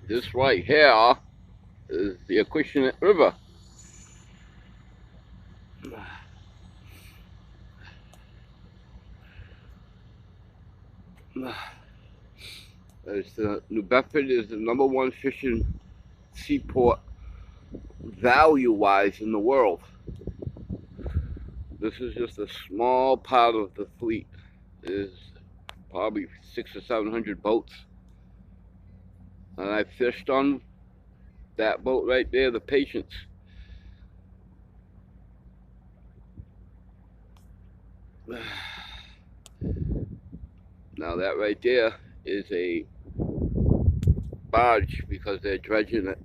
This right here is the Acushnet River. New Bedford is the #1 fishing seaport value-wise in the world. This is just a small part of the fleet. There's probably 600 or 700 boats, and I fished on that boat right there, the Patience. Now that right there is a barge because they're dredging it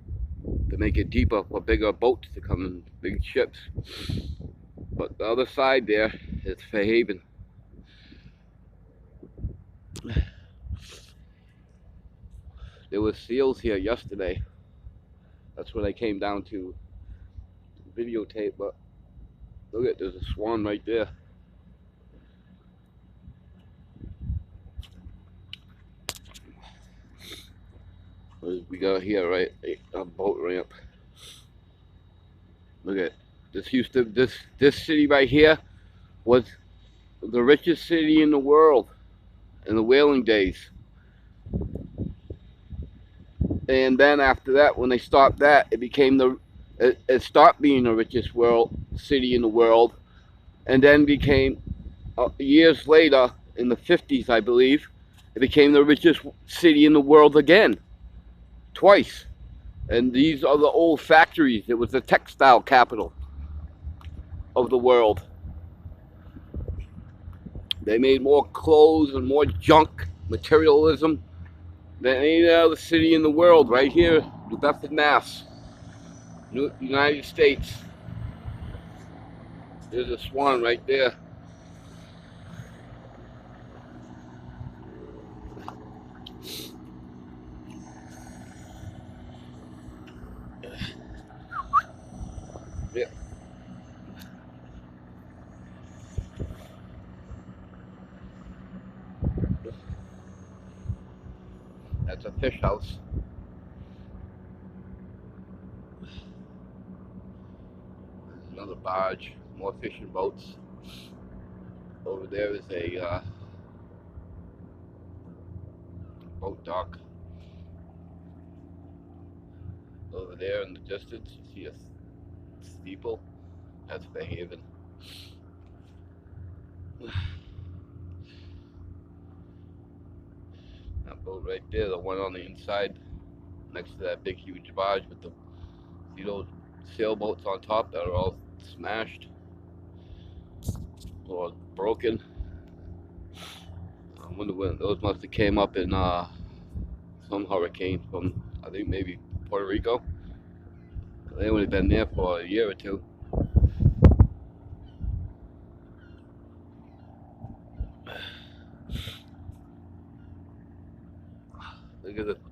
to make it deeper for bigger boats to come in, big ships. But the other side there is Fairhaven. There were seals here yesterday. That's what I came down to videotape. But look at, there's a swan right there. We got here, right, a boat ramp. Look at this. This city right here was the richest city in the world in the whaling days. And then after that, when they stopped that, it became it stopped being the richest city in the world, and then became years later in the 50s, I believe, it became the richest city in the world again, twice. And these are the old factories. It was the textile capital of the world. They made more clothes and more junk, materialism, than any other city in the world, right here, New Bedford, Mass, United States. There's a swan right there. Yeah. That's a fish house. Another barge, more fishing boats. Over there is a boat dock. Over there in the distance, you see a steeple. That's Fairhaven. That boat right there, the one on the inside, next to that big huge barge with the, see those sailboats on top that are all smashed or broken. I wonder when those must have came up in some hurricane from, I think maybe Puerto Rico. They would have been there for a year or two.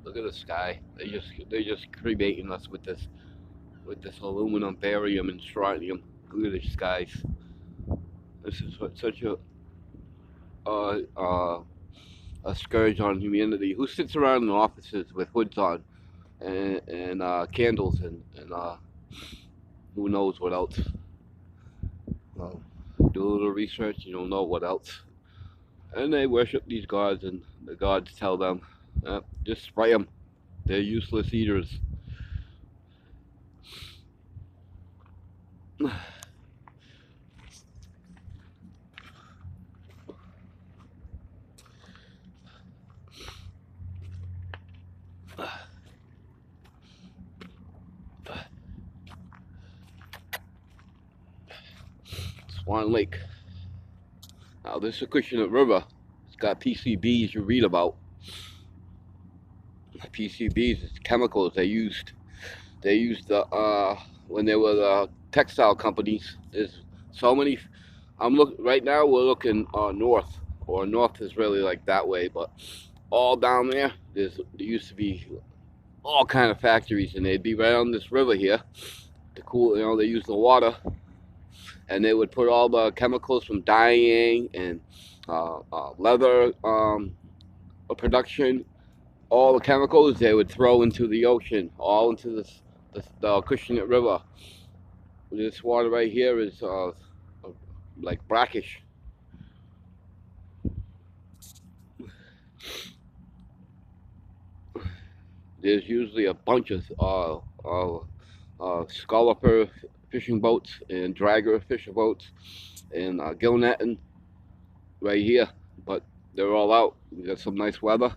Look at the sky. They're just cremating us with this aluminum, barium, and strontium. Look at the skies. This is such uh, uh, a scourge on humanity. Who sits around in offices with hoods on and candles and who knows what else? Well, do a little research, you don't know what else. And they worship these gods, and the gods tell them, just spray them. They're useless eaters. Swan Lake. Now this Acushnet River, it's got PCBs you read about. PCBs is chemicals they used. They used when they were the textile companies. There's so many. I'm look right now. We're looking north, or north is really like that way, but all down there, there used to be all kind of factories, and they'd be right on this river here to cool. You know, they use the water, and they would put all the chemicals from dyeing and leather production all the chemicals they would throw into the ocean, all into the Acushnet River. This water right here is like brackish. There's usually a bunch of scalloper fishing boats and dragger fishing boats and gill netting right here, but they're all out. We got some nice weather.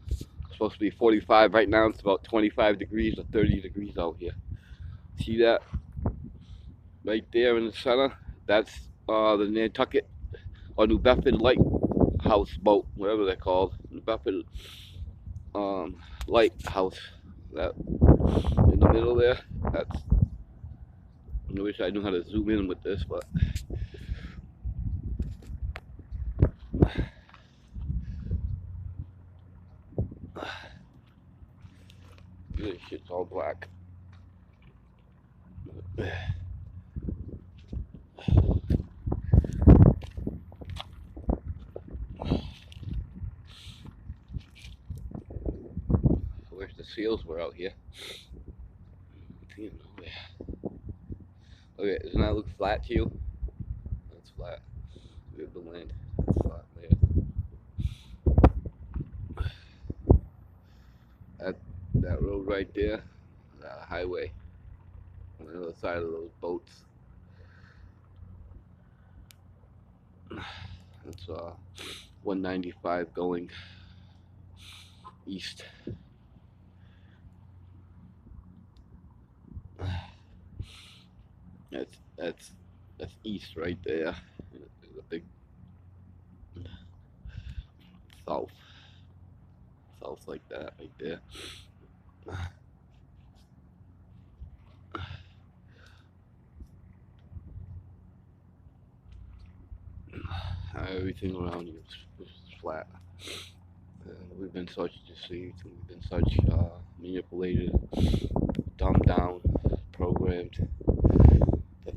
It's supposed to be 45 right now. It's about 25 degrees or 30 degrees out here. See that right there in the center? That's the Nantucket or New Bedford Lighthouse boat, whatever they're called. New Bedford Lighthouse. That in the middle there. That's. I wish I knew how to zoom in with this, but this shit's all black. I wish the seals were out here. Okay, doesn't that look flat to you? That's flat. We have the land. It's flat there. That road right there, the highway on the other side of those boats. It's 195 going east. That's east right there. There's a big south like that right there. Everything around you is flat. We've been such deceived. We've been such manipulated, dumbed down, programmed to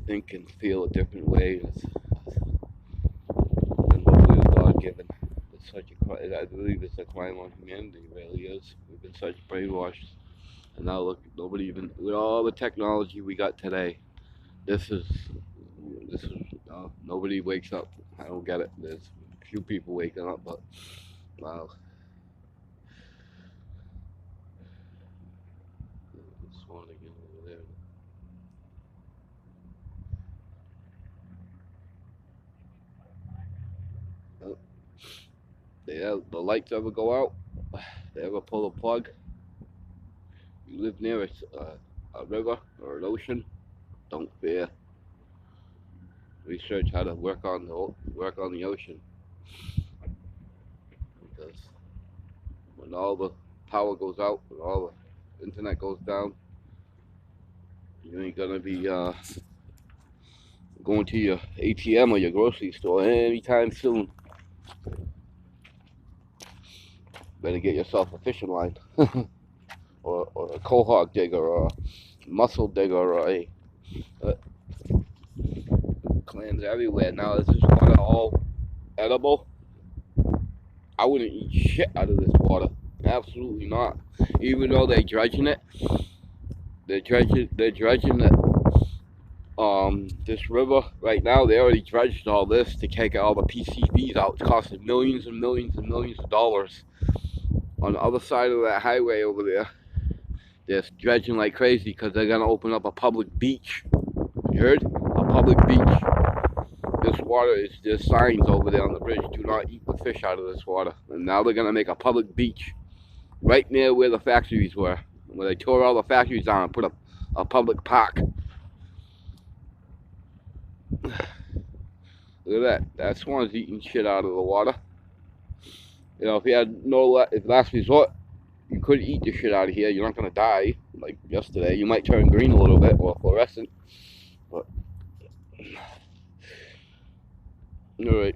think and feel a different way. And hopefully it's God-given. It's such a, I believe it's a crime on humanity. It really is. We've been such brainwashed. And now look, nobody even, with all the technology we got today, this is nobody wakes up. I don't get it. There's a few people waking up, but wow. This one again over there. Oh, the lights ever go out? They ever pull a plug? You live near a river or an ocean? Don't fear. Research how to work on the ocean, because when all the power goes out, when all the internet goes down, you ain't gonna be going to your ATM or your grocery store anytime soon. Better get yourself a fishing line, or a cohort digger, or a mussel digger, or a clams everywhere. Now, is this water all edible? I wouldn't eat shit out of this water. Absolutely not. Even though they're dredging it, they're dredging it. This river right now, they already dredged all this to take all the PCBs out. It's costing millions and millions and millions of dollars. On the other side of that highway over there, they're dredging like crazy because they're gonna open up a public beach. You heard? A public beach. This water is, there's signs over there on the bridge. Do not eat the fish out of this water. And now they're gonna make a public beach right near where the factories were, where they tore all the factories down and put a public park. Look at that. That swan's eating shit out of the water. You know, if you had if last resort, you could eat the shit out of here. You're not gonna die like yesterday. You might turn green a little bit or fluorescent, but all right.